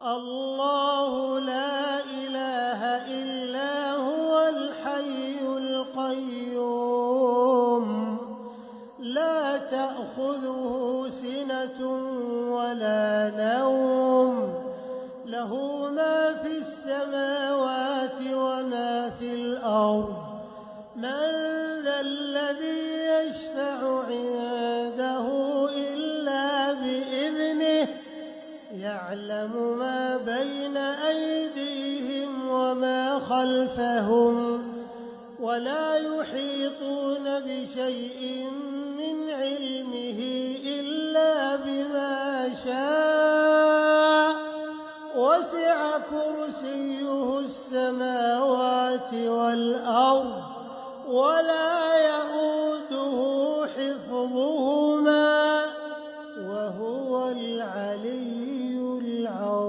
الله لا إله إلا هو الحي القيوم لا تأخذه سنة ولا نوم له ما في السماوات وما في الأرض من ذا الذي يشفع عنده إلا بإذنه يعلم ما بين أيديهم وما خلفهم ولا يحيطون بشيء من علمه إلا بما شاء وسع كرسيه السماوات والأرض ولا يئوده